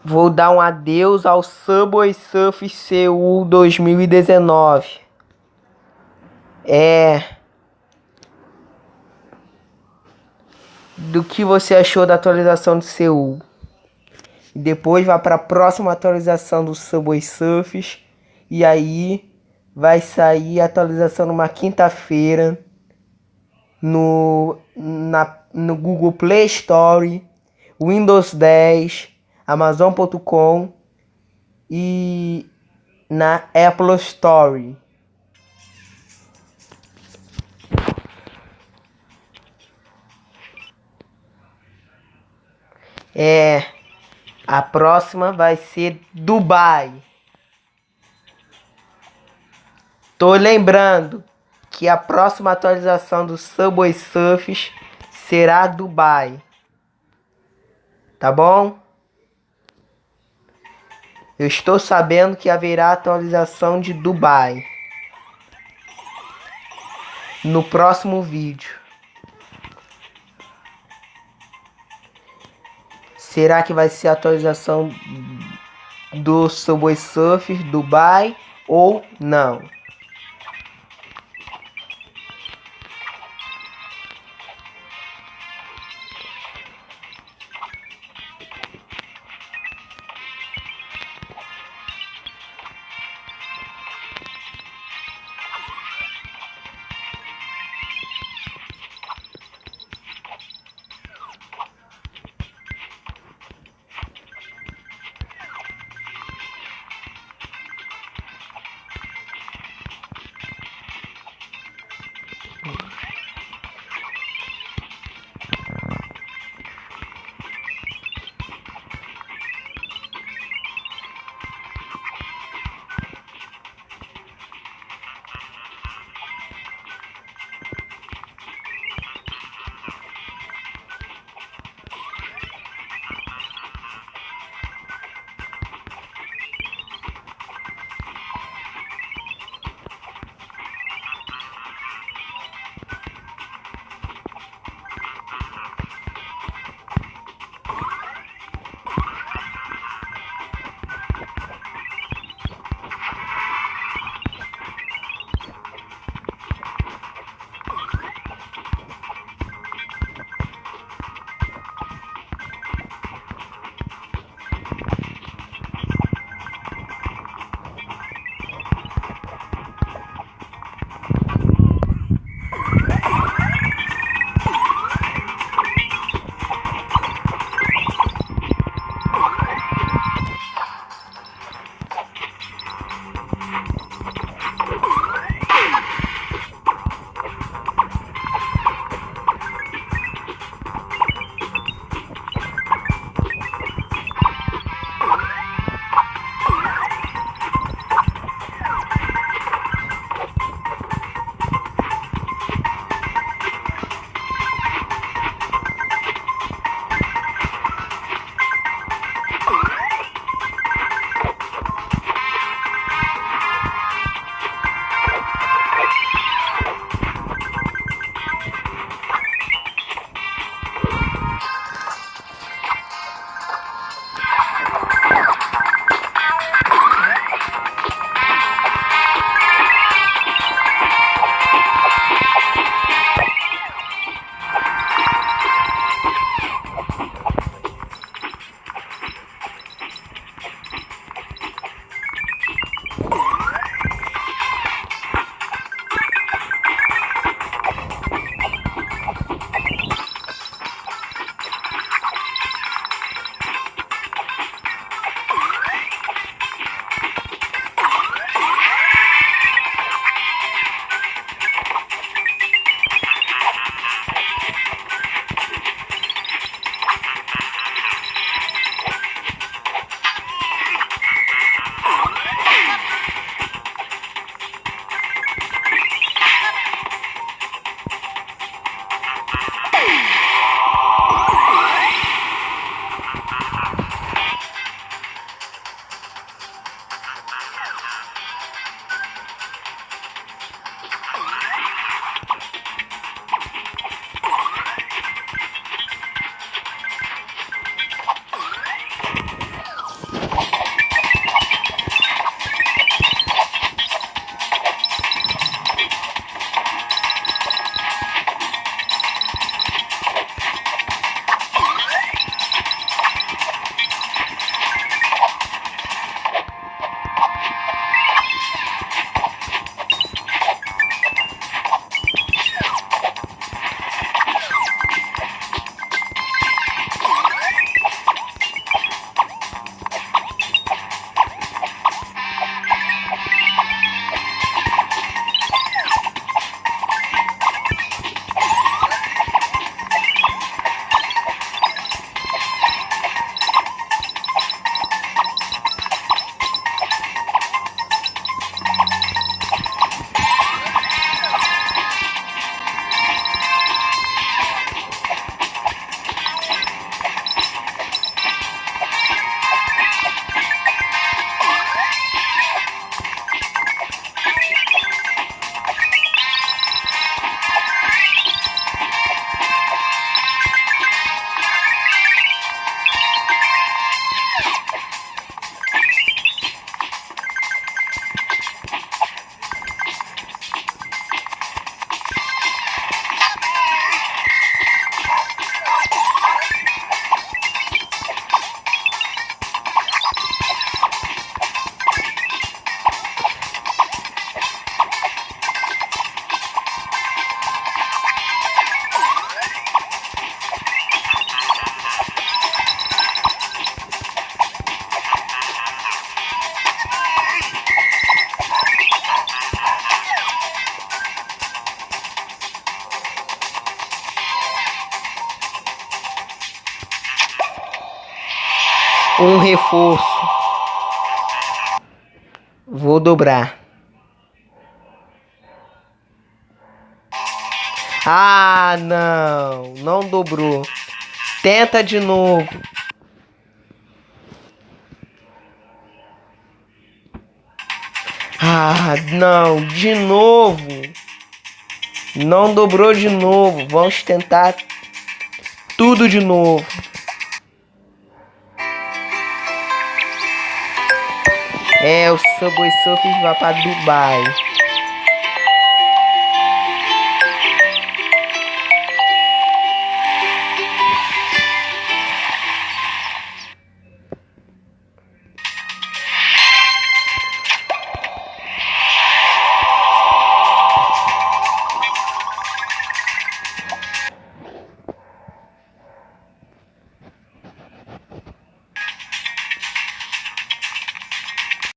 Vou dar um adeus ao Subway Surf Seul 2019. Do que você achou da atualização de Seul? E depois vai para a próxima atualização do Subway Surfers. E aí vai sair a atualização numa quinta-feira no Google Play Store, Windows 10, Amazon.com e na Apple Store. A próxima vai ser Dubai. Tô lembrando que a próxima atualização do Subway Surfers será Dubai. Tá bom? Eu estou sabendo que haverá atualização de Dubai no próximo vídeo. Será que vai ser a atualização do Subway Surfers Dubai ou não? Um reforço. Vou dobrar. Ah, não. Não dobrou. Tenta de novo. Ah, não. De novo. Não dobrou de novo. Vamos tentar tudo de novo. O Subway Surfers vai para Dubai.